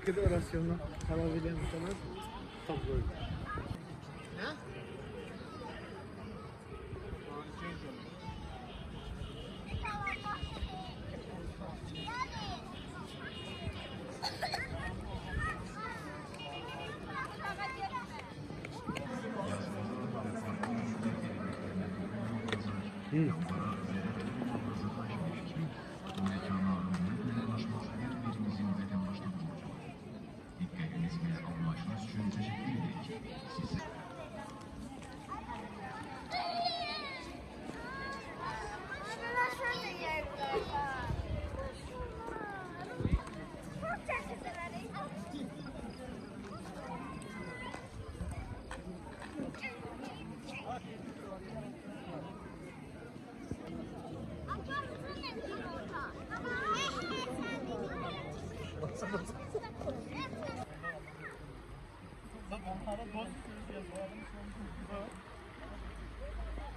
Kiedy orasyonu kalabileceğim sana topluyorum. Ne?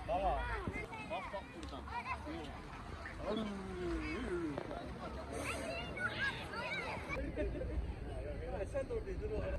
Baba, bak buradan. Sen de oradaydın o ara.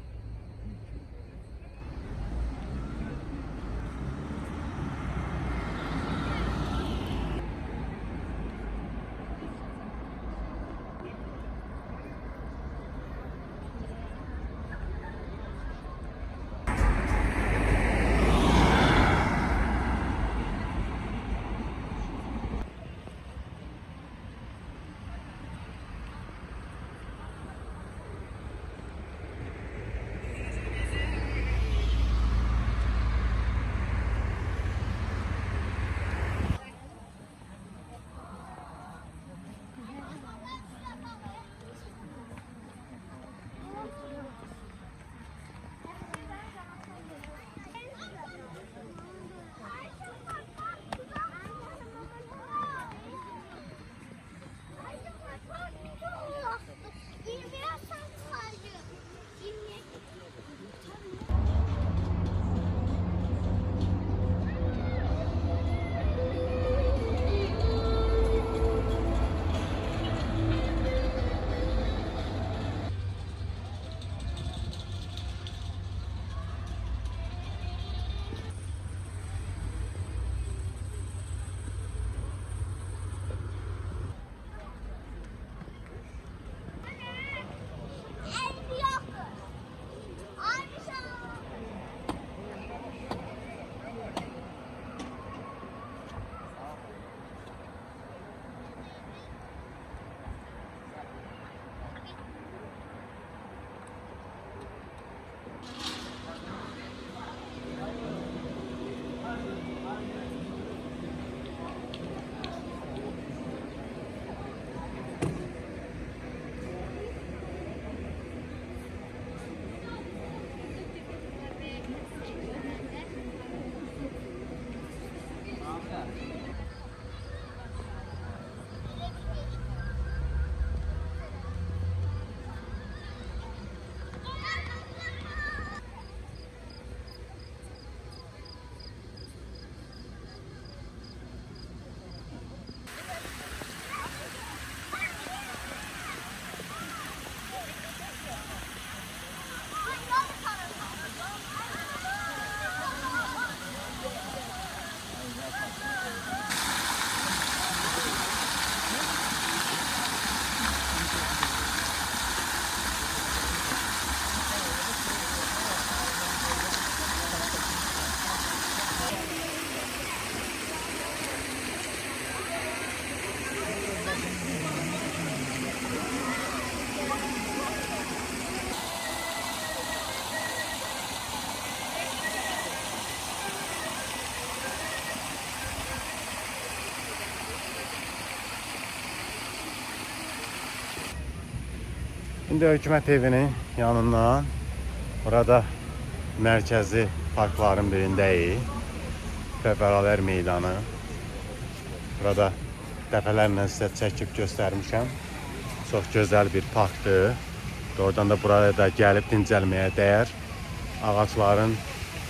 Şimdi Hükümet Evi'nin yanından, burada mərkəzi parkların birindəyik Fəvvəralar meydanı. Burada dəfələrlə sizə çəkib göstərmişəm. Çox gözəl bir parkdır. Doğrudan da buraya da gəlib dincəlməyə dəyər. Ağacların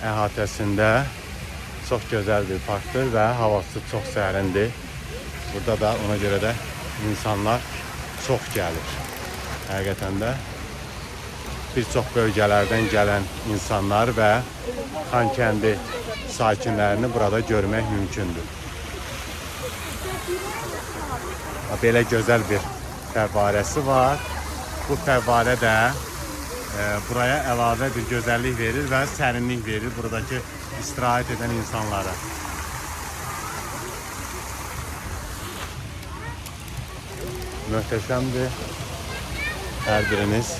əhatəsində çox gözəl bir parkdır və havası çox sərindir. Burada da ona görə də insanlar çox gəlir. Həqiqətən də bir çox bölgələrdən gələn insanlar və Xankəndi sakinlərini burada görmək mümkündür. Belə gözəl bir fəvvarəsi var. Bu fəvvarə də buraya əlavə bir gözəllik verir və sərinlik verir buradakı istirahət edən insanlara. Möhtəşəmdir. Hər biriniz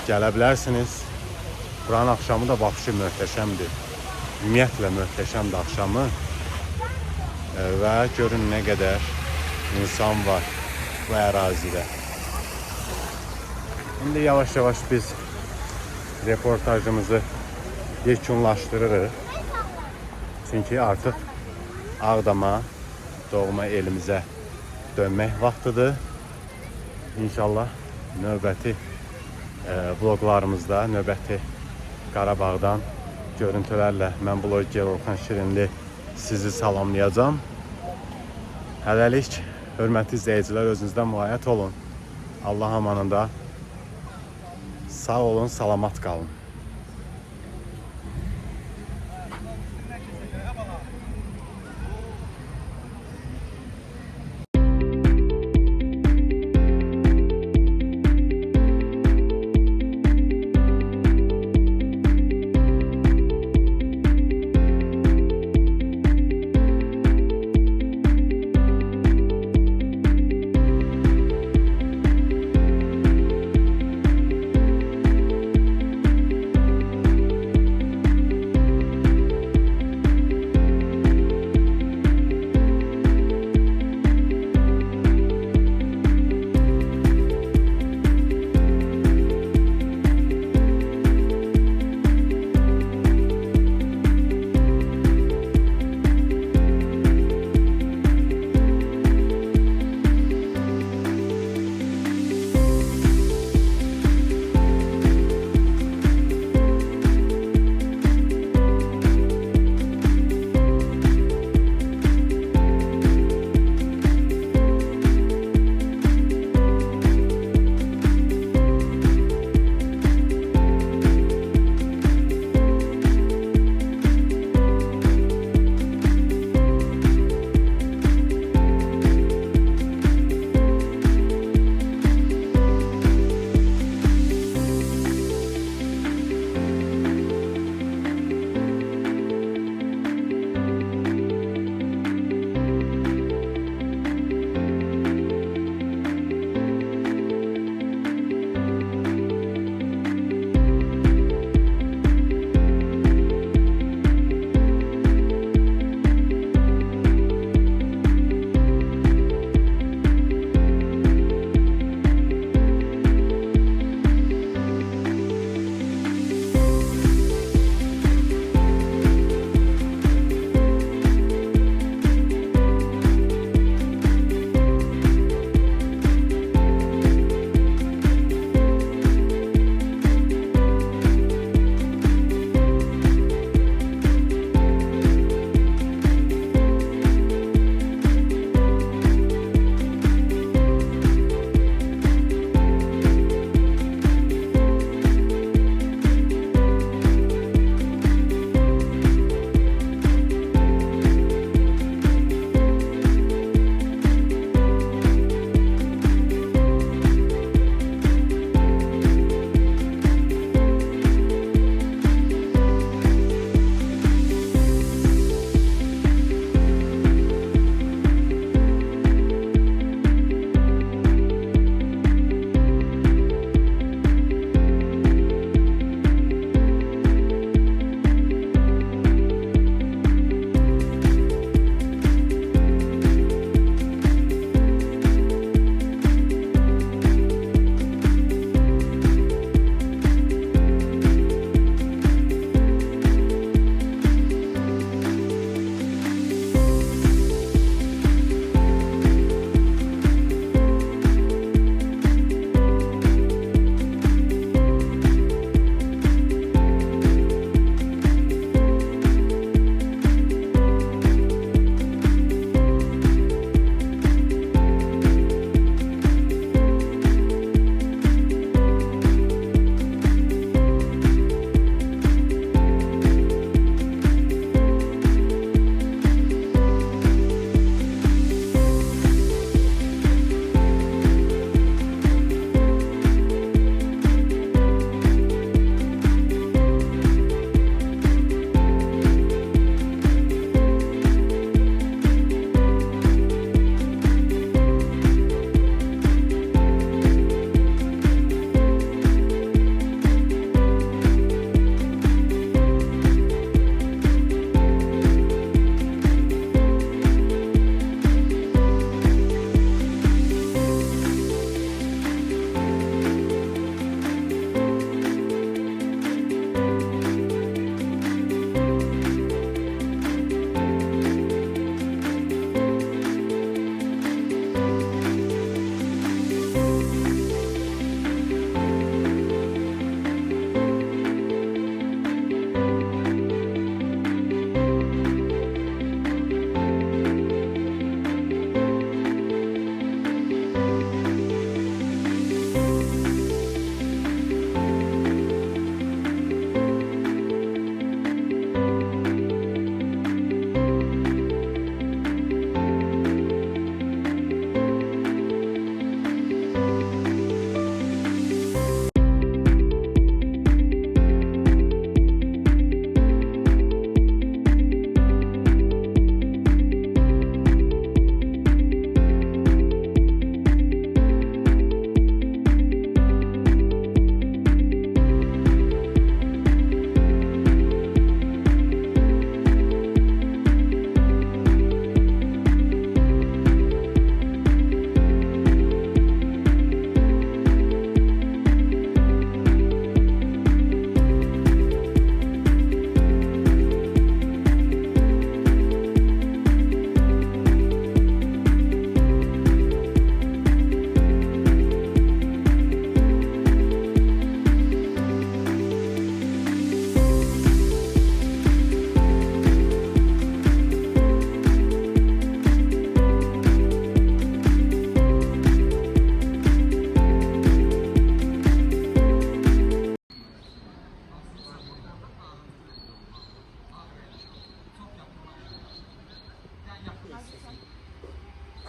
gələ bilərsiniz. Buranın axşamı da vəbşi möhtəşəmdir. Ümumiyyətlə möhtəşəmdir axşamı. Və görün nə qədər insan var bu ərazidə. İndi yavaş-yavaş biz reportajımızı yekunlaşdırırıq. Çünki artıq Ağdama, doğma elimizə dönmək vaxtıdır. İnşallah növbəti vloglarımızda, növbəti Qarabağdan görüntülərlə mən bloger Orxan Şirinli sizi salamlayacağım. Hələlik, hörmətli izləyicilər, özünüzdən müğayət olun. Allah amanında. Sağ olun, salamat qalın.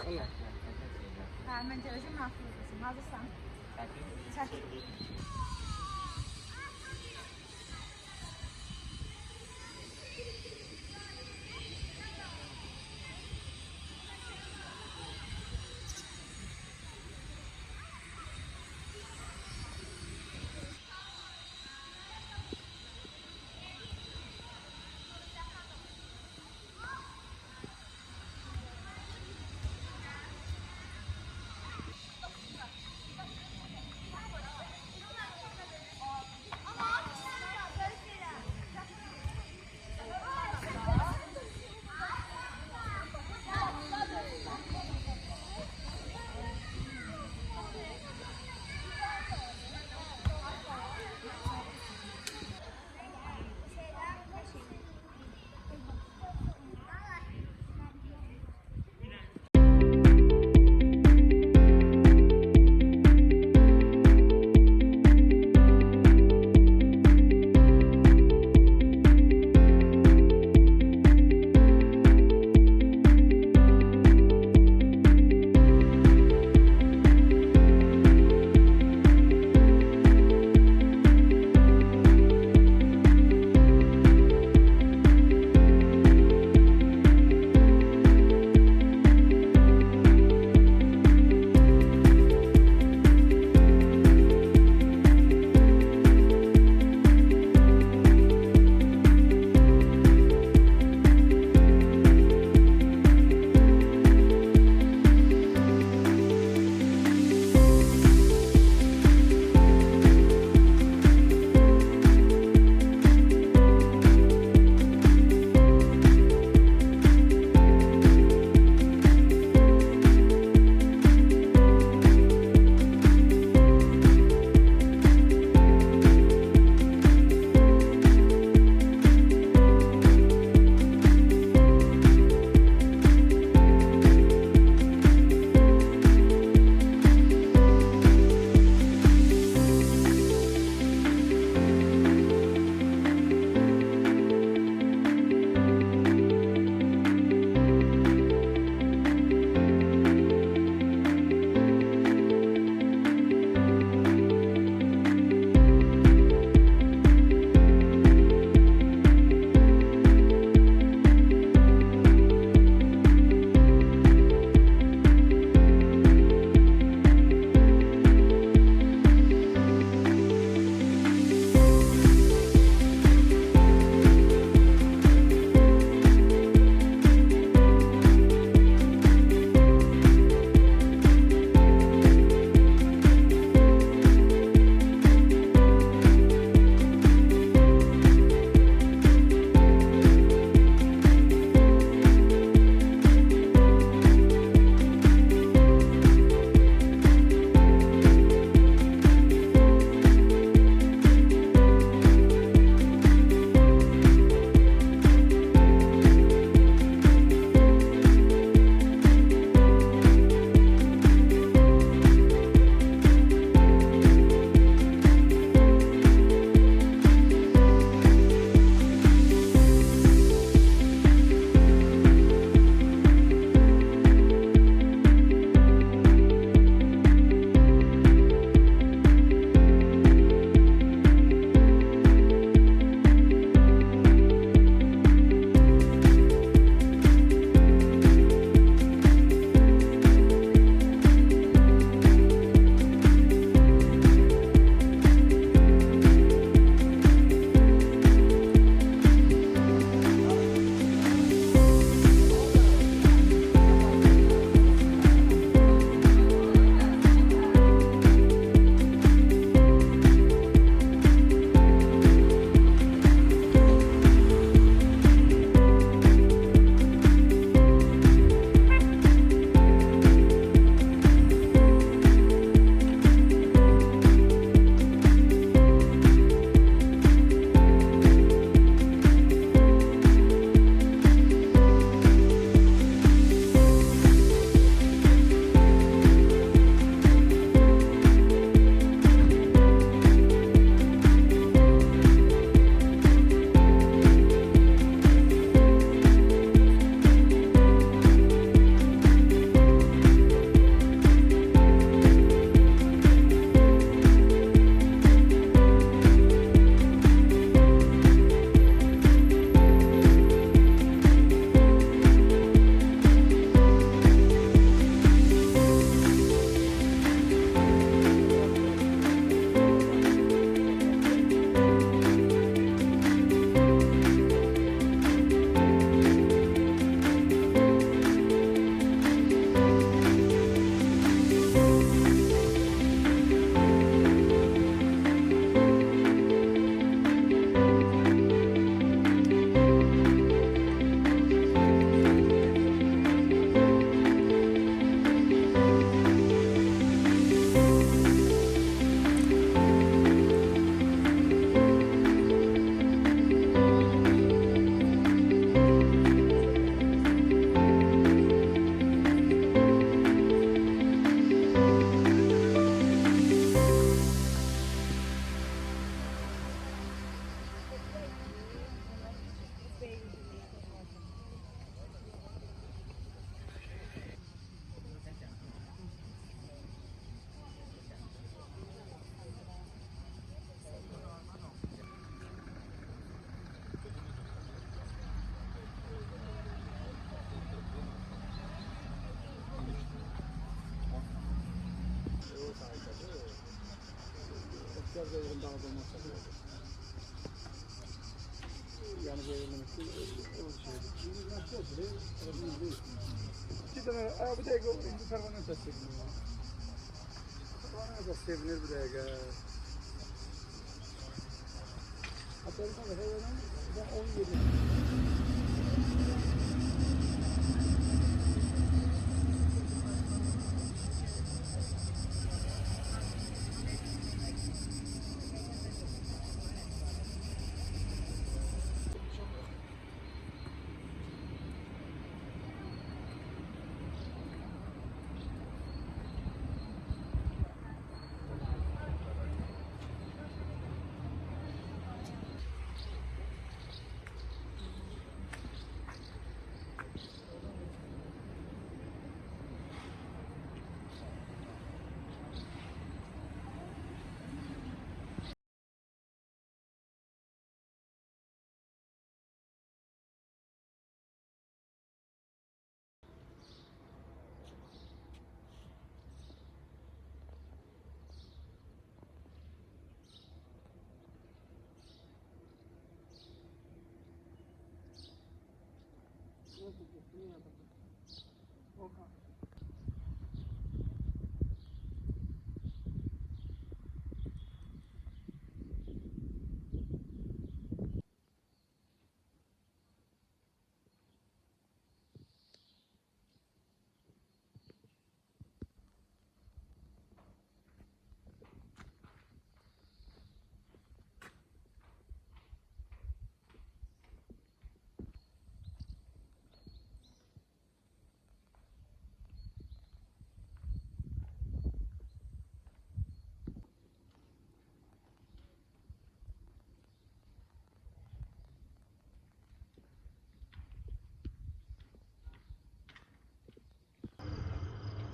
Ha, məncə özün haqlısan. Hazırsan? Çək. da yerin dağılması. Yani verilmesi o şeydir. Bir tane bir dakika bir pervane tasarım. Pervane da sevinir bir dakika. Hatta ben 17.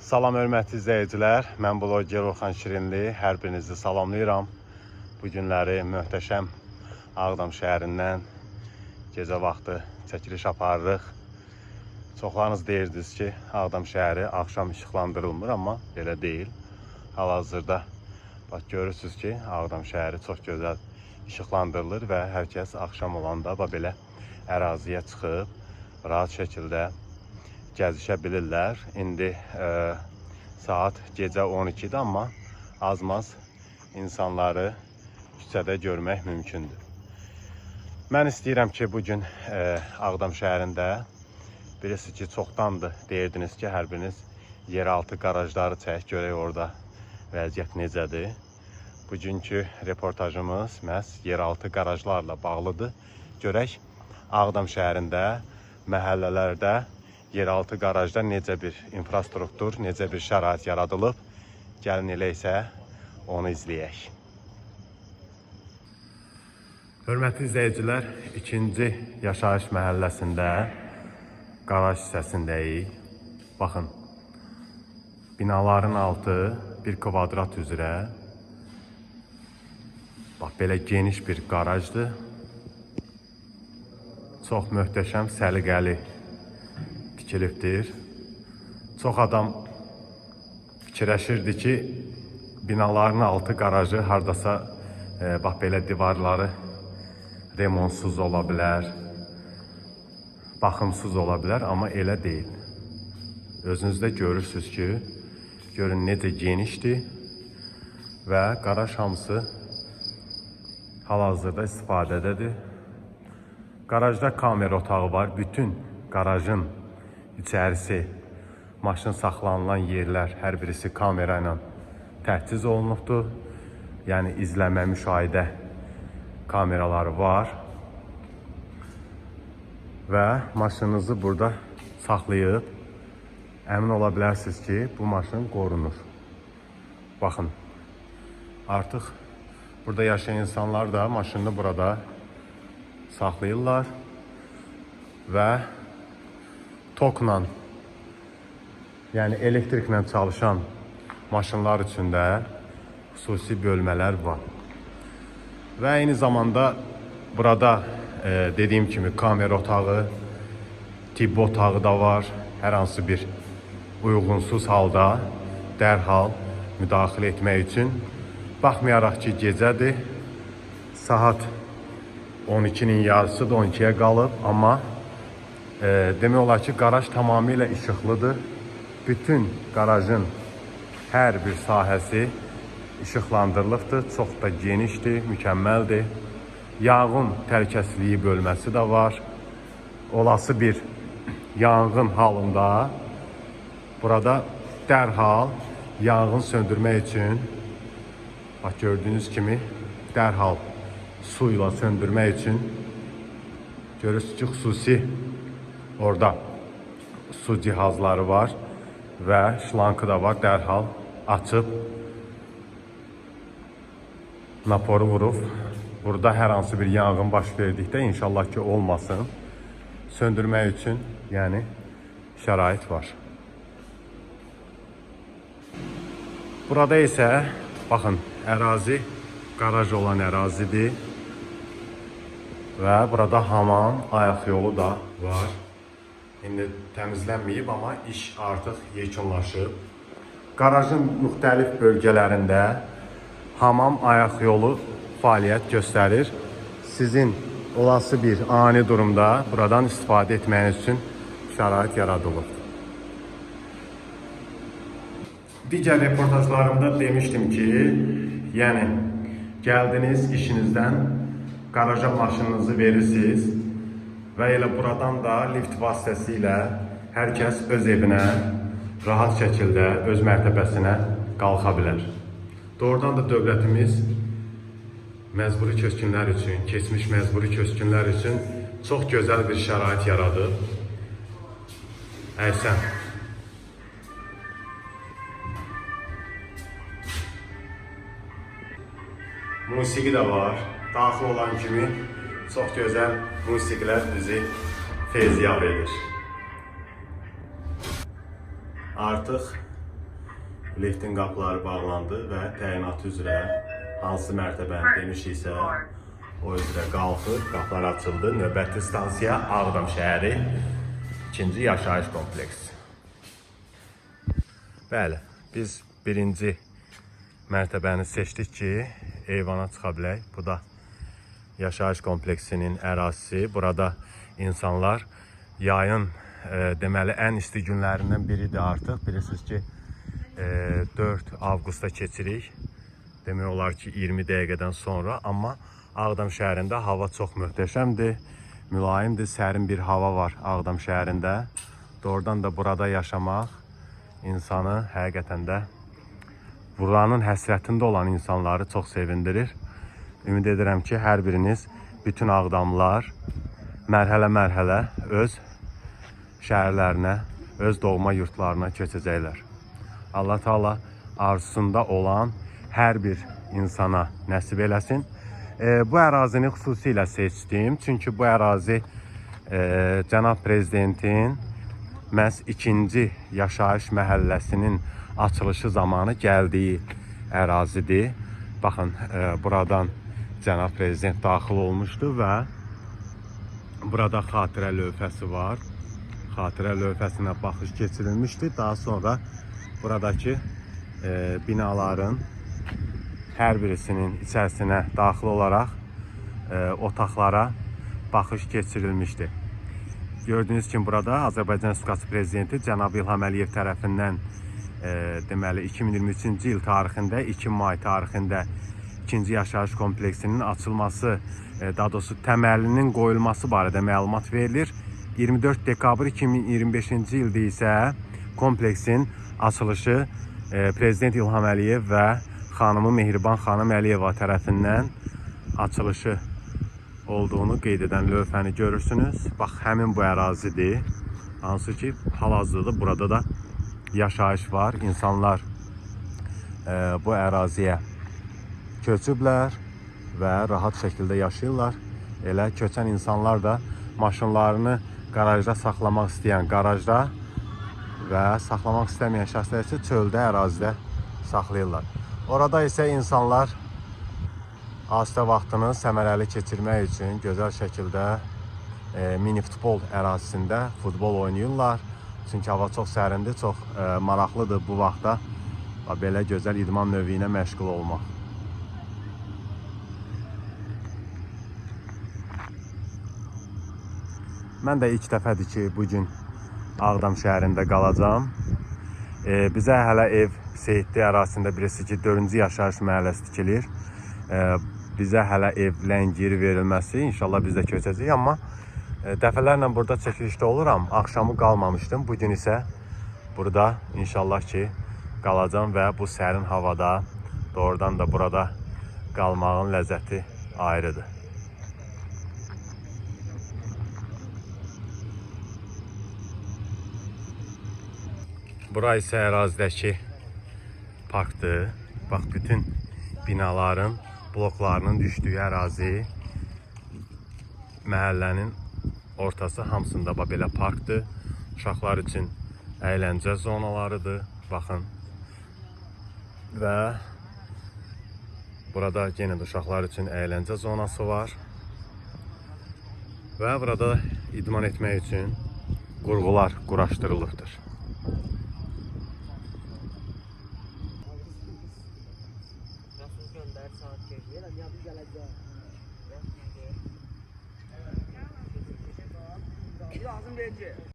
Salam hörmətli izləyicilər, mən bloger Orxan Şirinli, hər birinizi salamlayıram. Bu günləri möhtəşəm Ağdam şəhərindən gecə vaxtı çəkiliş aparırıq. Çoxlarınız deyirdiniz ki, Ağdam şəhəri axşam işıqlandırılmır, amma belə deyil. Hal-hazırda bax görürsünüz ki, Ağdam şəhəri çox gözəl işıqlandırılır və hər kəs axşam olanda belə əraziyə çıxıb rahat şəkildə gəzişə bilirlər. İndi saat gecə 12-dir, amma az-maz insanları küçədə görmək mümkündür. Mən istəyirəm ki, bugün Ağdam şəhərində birisi ki, çoxdandır deyirdiniz ki, hər biriniz yeraltı qarajları çək, görək orada vəziyyət necədir. Bugünkü reportajımız məhz yeraltı qarajlarla bağlıdır. Görək Ağdam şəhərində, məhəllələrdə yeraltı qarajda necə bir infrastruktur, necə bir şərait yaradılıb. Gəlin elə isə onu izləyək. Hörmətli izləyicilər, 2-ci yaşayış məhəlləsində qaraj hissəsindəyik. Baxın, binaların altı bir kvadrat üzrə. Bax, belə geniş bir qarajdır. Çox möhtəşəm, səliqəli tikilibdir. Çox adam fikirləşirdi ki, binaların altı qarajı hardasa bax belə divarları remontsuz ola bilər, baxımsız ola bilər, amma elə deyil. Özünüzdə görürsünüz ki, görün necə genişdir və qaraj hamısı hal-hazırda istifadədədir. Qarajda kamera otağı var. Bütün qarajın içərisi, maşın saxlanılan yerlər hər birisi kamera ilə təchiz olunubdur. Yəni izləmə, müşahidə kameraları var. Və maşınınızı burada saxlayıb əmin ola bilərsiniz ki, bu maşın qorunur. Baxın, artıq burada yaşayan insanlar da maşınını burada saxlayırlar və tokla, yəni elektriklə çalışan maşınlar üçün də xüsusi bölmələr var. Və eyni zamanda burada dediyim kimi kamera otağı, tibb otağı da var. Hər hansı bir uyğunsuz halda dərhal müdaxilə etmək üçün Baxmayaraq ki, gecədir. Saat 12-nin yarısıdır, 12-yə qalıb. Amma demək olar ki, qaraj tamamilə işıqlıdır. Bütün qarajın hər bir sahəsi işıqlandırılıbdır. Çox da genişdir, mükəmməldir. Yanğın təhlükəsizliyi bölməsi də var. Olası bir yanğın halında burada dərhal yanğın söndürmək üçün, bax gördüyünüz kimi, dərhal su ilə söndürmək üçün görürsünüz ki, xüsusi orada su cihazları var və şlankı da var. Dərhal açıb naporu vurub. Burada hər hansı bir yanğın baş verdikdə inşallah ki, olmasın, söndürmək üçün yəni şərait var. Burada isə baxın, ərazi qaraj olan ərazidir və burada hamam, ayaq yolu da var. İndi təmizlənməyib, amma iş artıq yekunlaşıb. Qarajın müxtəlif bölgələrində hamam, ayaq yolu fəaliyyət göstərir. Sizin olası bir ani durumda buradan istifadə etməyiniz üçün şərait yaradılıb. Digər reportajlarımda demişdim ki, yəni gəldiniz işinizdən, qaraja maşınınızı verirsiniz və elə buradan da lift vasitəsilə hər kəs öz evinə rahat şəkildə öz mərtəbəsinə qalxa bilər. Doğrudan da dövlətimiz məcburi köçkünlər üçün, keçmiş məcburi köçkünlər üçün çox gözəl bir şərait yaradıb. Əysən. Musiqi də var. Daxil olan kimi çox gözəl musiqilər bizi feyziyab edir. Artıq liftin qapıları bağlandı və təyinatı üzrə hansı mərtəbəni demişiksə, o üzrə qalxır, qapılar açıldı. Növbəti stansiya Ağdam şəhəri 2-ci yaşayış kompleksi. Bəli, biz birinci mərtəbəni seçdik ki, eyvana çıxa bilək. Bu da yaşayış kompleksinin ərazisi. Burada insanlar yayın deməli ən isti günlərindən biridir artıq. Bilirsiniz ki, 4 avqustda keçirik. Demək olar ki, 20 dəqiqədən sonra. Amma Ağdam şəhərində hava çox möhtəşəmdir. Mülayimdir, sərin bir hava var Ağdam şəhərində. Doğrudan da burada yaşamaq insanı həqiqətən də buranın həsrətində olan insanları çox sevindirir. Ümid edirəm ki, hər biriniz, bütün Ağdamlılar mərhələ-mərhələ öz şəhərlərinə, öz doğma yurtlarına köçəcəklər. Allah Teala arzusunda olan hər bir insana nəsib eləsin. Bu ərazini xüsusilə seçdim. Çünki bu ərazi Cənab Prezidentin məhz 2-ci yaşayış məhəlləsinin açılışı zamanı gəldiyi ərazidir. Baxın, buradan Cənab Prezident daxil olmuşdu və burada xatirə lövhəsi var. Xatirə lövhəsinə baxış keçirilmişdi. Daha sonra buradakı binaların hər birisinin içərisinə daxil olaraq otaqlara baxış keçirilmişdi. Gördüyünüz kimi burada Azərbaycan Respublikası Prezidenti Cənab İlham Əliyev tərəfindən deməli 2023-cü il tarixində 2 may tarixində 2-ci yaşayış kompleksinin açılması, daha doğrusu təməlinin qoyulması barədə məlumat verilir. 24 dekabr 2025-ci ildə isə kompleksin açılışı Prezident İlham Əliyev və xanımı Mehriban xanım Əliyeva tərəfindən açılışı olduğunu qeyd edən lövhəni görürsünüz. Bax, həmin bu ərazidir. Hansı ki, hal-hazırda burada da yaşayış var. İnsanlar bu əraziyə köçüblər və rahat şəkildə yaşayırlar. Elə köçən insanlar da maşınlarını qarajda saxlamaq istəyən qarajda və saxlamaq istəməyən şəxslər isə çöldə, ərazidə saxlayırlar. Orada isə insanlar asudə vaxtını səmərəli keçirmək üçün gözəl şəkildə mini futbol ərazisində futbol oynayırlar. Çünki hava çox sərindir, çox maraqlıdır bu vaxtda belə gözəl idman növü ilə məşğul olmaq. Mən də ilk dəfədir ki, bugün Ağdam şəhərində qalacağım. Bizə hələ ev Seyidli ərazisində bilirsiniz ki, 4-cü yaşayış məhəlləsi tikilir. Bizə hələ ev ləngiri verilməsi, inşallah biz də köçəcəyik. Amma dəfələrlə burada çəkilişdə oluram. Axşamı qalmamışdım. Bugün isə burada inşallah ki qalacağım və bu sərin havada doğrudan da burada qalmağın ləzzəti ayrıdır. Bura isə ərazidəki parkdır. Bax, bütün binaların, bloklarının düşdüyü ərazi, məhəllənin ortası hamısında belə parkdır. Uşaqlar üçün əyləncə zonalarıdır. Baxın. Və burada yenə də uşaqlar üçün əyləncə zonası var. Və burada idman etmək üçün qurğular quraşdırılıbdır. Gönder saat geçiyor. Ya biz geleceğiz. Lazım değil ki.